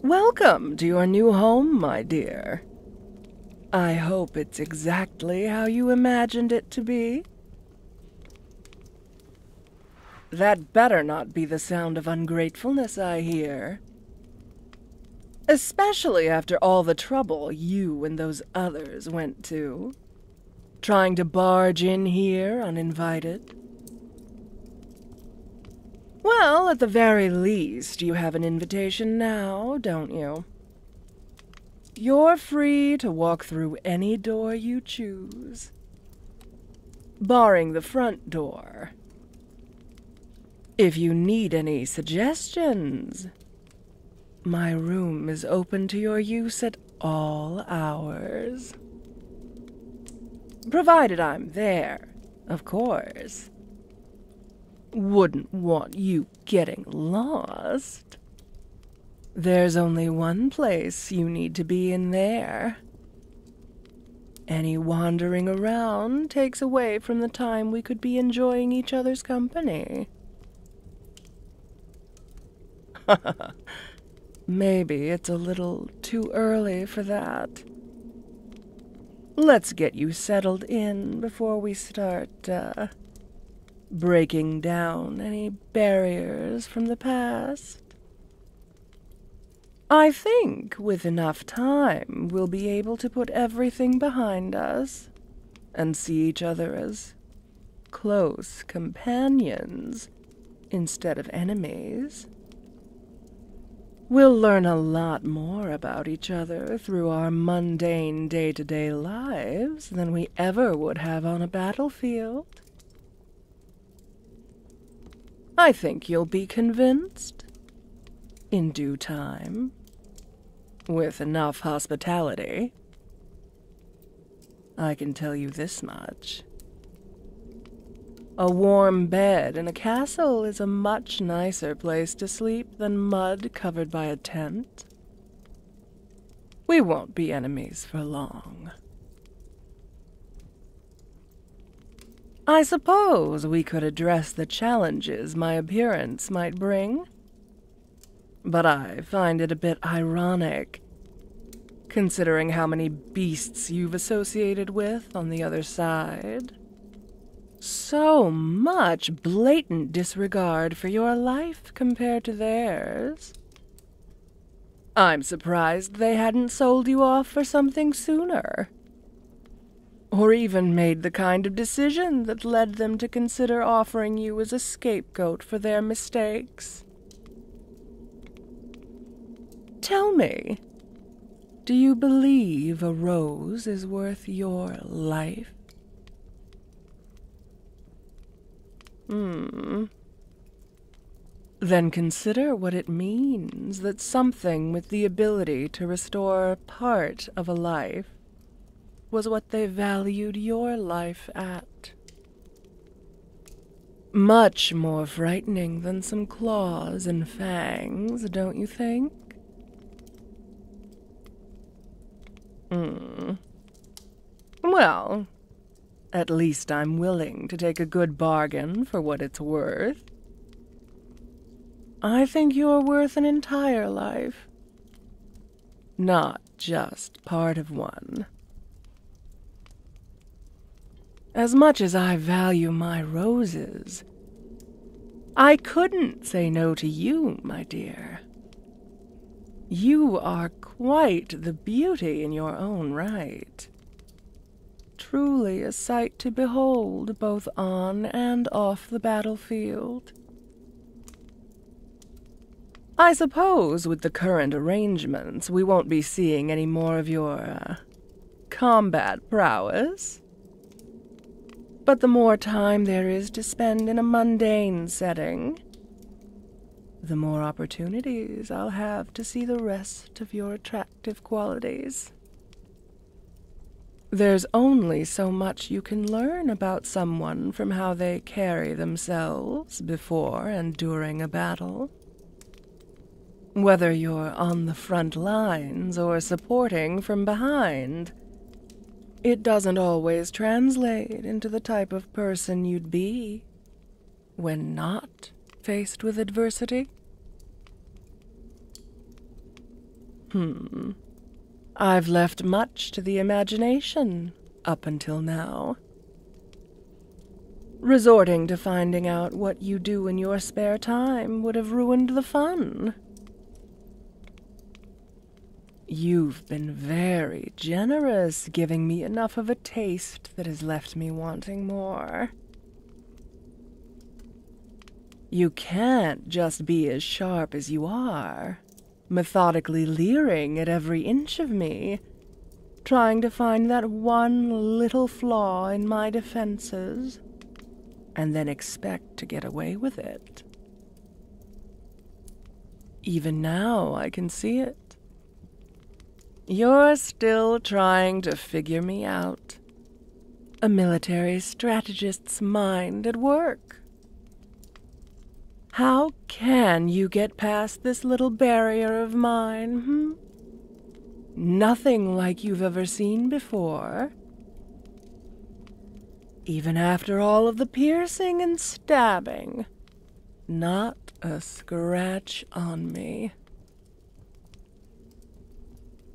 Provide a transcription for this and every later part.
Welcome to your new home, my dear. I hope it's exactly how you imagined it to be. That better not be the sound of ungratefulness I hear. Especially after all the trouble you and those others went to, trying to barge in here uninvited. Well, at the very least, you have an invitation now, don't you? You're free to walk through any door you choose, barring the front door. If you need any suggestions, my room is open to your use at all hours. Provided I'm there, of course. Wouldn't want you getting lost. There's only one place you need to be in there. Any wandering around takes away from the time we could be enjoying each other's company. Maybe it's a little too early for that. Let's get you settled in before we start, breaking down any barriers from the past. I think with enough time, we'll be able to put everything behind us and see each other as close companions instead of enemies. We'll learn a lot more about each other through our mundane day-to-day lives than we ever would have on a battlefield. I think you'll be convinced in due time, with enough hospitality. I can tell you this much. A warm bed in a castle is a much nicer place to sleep than mud covered by a tent. We won't be enemies for long. I suppose we could address the challenges my appearance might bring, but I find it a bit ironic, considering how many beasts you've associated with on the other side. So much blatant disregard for your life compared to theirs. I'm surprised they hadn't sold you off for something sooner. Or even made the kind of decision that led them to consider offering you as a scapegoat for their mistakes. Tell me, do you believe a rose is worth your life? Then consider what it means that something with the ability to restore part of a life was what they valued your life at. Much more frightening than some claws and fangs, don't you think? Well, at least I'm willing to take a good bargain for what it's worth. I think you're worth an entire life, not just part of one. As much as I value my roses, I couldn't say no to you, my dear. You are quite the beauty in your own right. Truly a sight to behold, both on and off the battlefield. I suppose with the current arrangements, we won't be seeing any more of your, combat prowess. But the more time there is to spend in a mundane setting, the more opportunities I'll have to see the rest of your attractive qualities. There's only so much you can learn about someone from how they carry themselves before and during a battle. Whether you're on the front lines or supporting from behind, it doesn't always translate into the type of person you'd be when not faced with adversity. I've left much to the imagination up until now. Resorting to finding out what you do in your spare time would have ruined the fun. You've been very generous, giving me enough of a taste that has left me wanting more. You can't just be as sharp as you are, methodically leering at every inch of me, trying to find that one little flaw in my defenses, and then expect to get away with it. Even now, I can see it. You're still trying to figure me out. A military strategist's mind at work. How can you get past this little barrier of mine, Nothing like you've ever seen before. Even after all of the piercing and stabbing, not a scratch on me.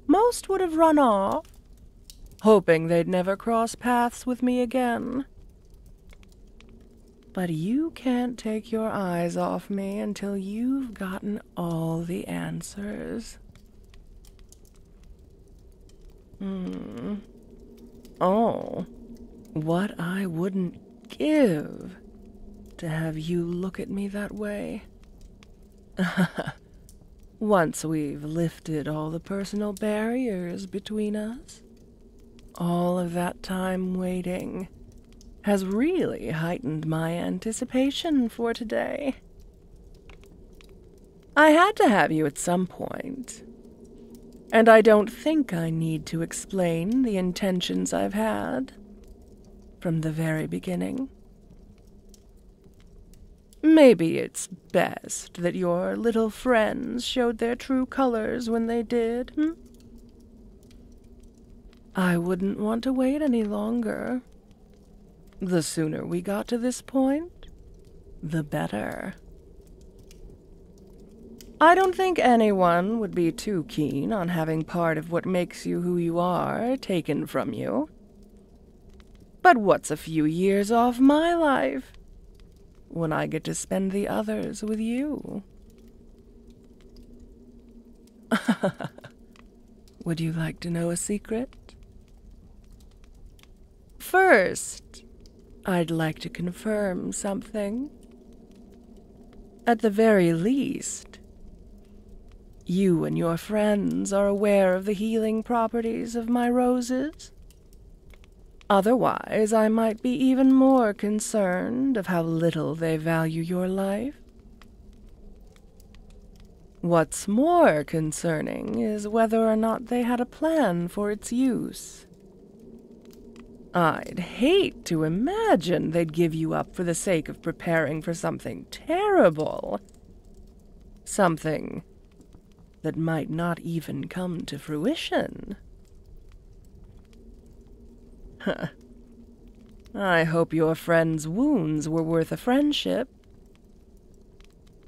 Most would have run off, hoping they'd never cross paths with me again. But you can't take your eyes off me until you've gotten all the answers. Oh, what I wouldn't give to have you look at me that way. Once we've lifted all the personal barriers between us, all of that time waiting has really heightened my anticipation for today. I had to have you at some point, and I don't think I need to explain the intentions I've had from the very beginning. Maybe it's best that your little friends showed their true colors when they did, I wouldn't want to wait any longer. The sooner we got to this point, the better. I don't think anyone would be too keen on having part of what makes you who you are taken from you. But what's a few years off my life when I get to spend the others with you? Would you like to know a secret? First, I'd like to confirm something. At the very least, you and your friends are aware of the healing properties of my roses. Otherwise, I might be even more concerned of how little they value your life. What's more concerning is whether or not they had a plan for its use. I'd hate to imagine they'd give you up for the sake of preparing for something terrible. Something that might not even come to fruition. I hope your friend's wounds were worth a friendship.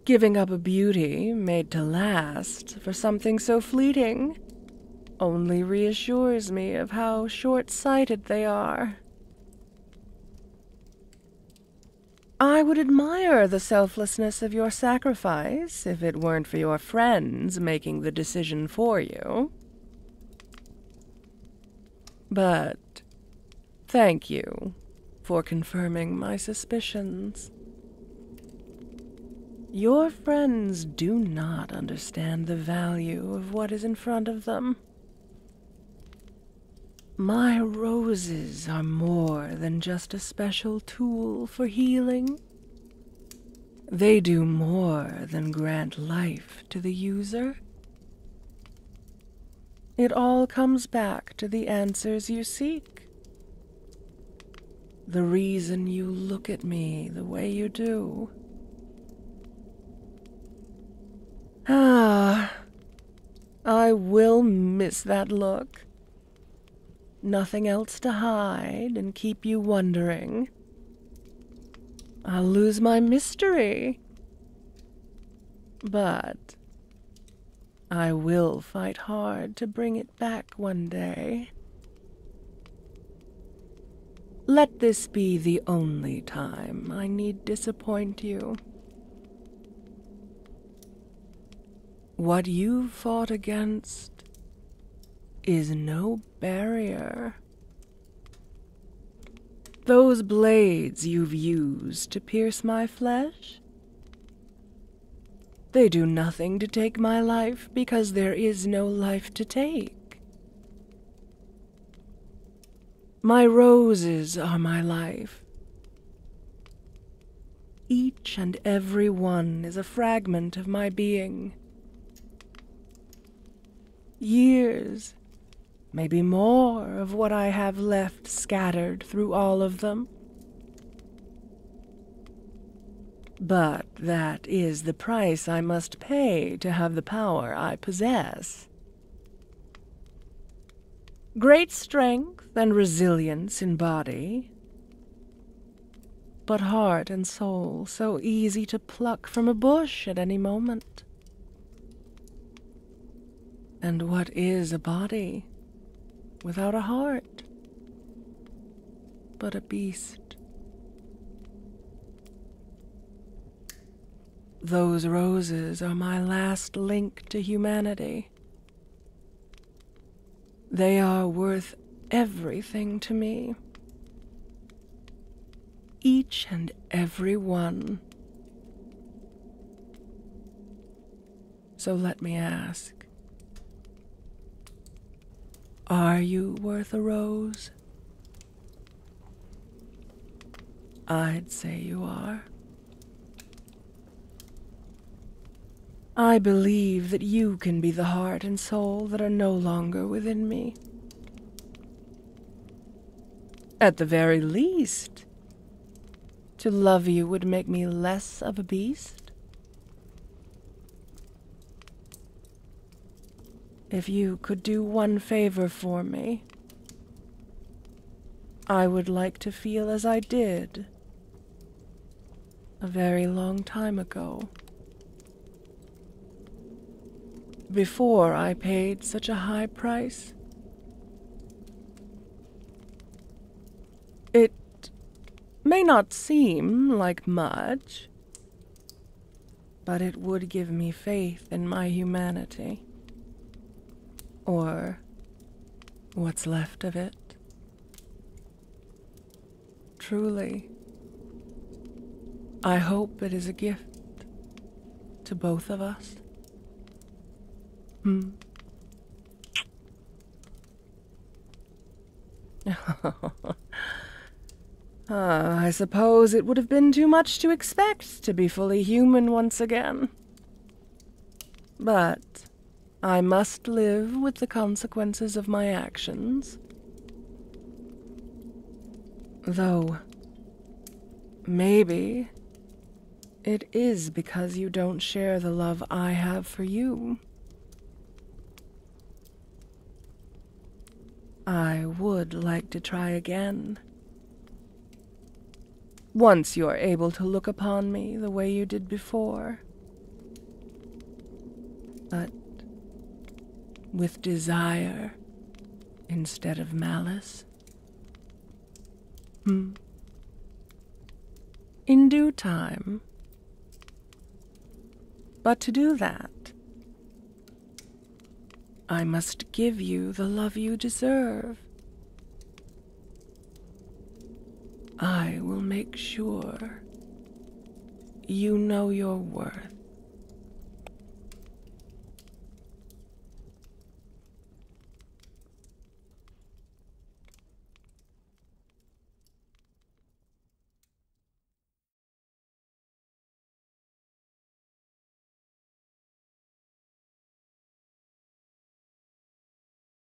Giving up a beauty made to last for something so fleeting only reassures me of how short-sighted they are. I would admire the selflessness of your sacrifice if it weren't for your friends making the decision for you. But thank you for confirming my suspicions. Your friends do not understand the value of what is in front of them. My roses are more than just a special tool for healing. They do more than grant life to the user. It all comes back to the answers you seek. The reason you look at me the way you do. I will miss that look. Nothing else to hide and keep you wondering. I'll lose my mystery. But I will fight hard to bring it back one day. Let this be the only time I need disappoint you. What you've fought against is no barrier. Those blades you've used to pierce my flesh, they do nothing to take my life because there is no life to take. My roses are my life. Each and every one is a fragment of my being. Years, maybe more, of what I have left scattered through all of them. But that is the price I must pay to have the power I possess. Great strength and resilience in body, but heart and soul so easy to pluck from a bush at any moment. And what is a body without a heart, but a beast? Those roses are my last link to humanity. They are worth everything to me. Each and every one. So let me ask, are you worth a rose? I'd say you are. I believe that you can be the heart and soul that are no longer within me. At the very least, to love you would make me less of a beast. If you could do one favor for me, I would like to feel as I did a very long time ago. Before I paid such a high price. It may not seem like much, but it would give me faith in my humanity. Or what's left of it. Truly, I hope it is a gift to both of us. I suppose it would have been too much to expect to be fully human once again. But I must live with the consequences of my actions. Though, maybe it is because you don't share the love I have for you. I would like to try again. Once you're able to look upon me the way you did before. But with desire instead of malice. In due time. But to do that, I must give you the love you deserve. I will make sure you know your worth.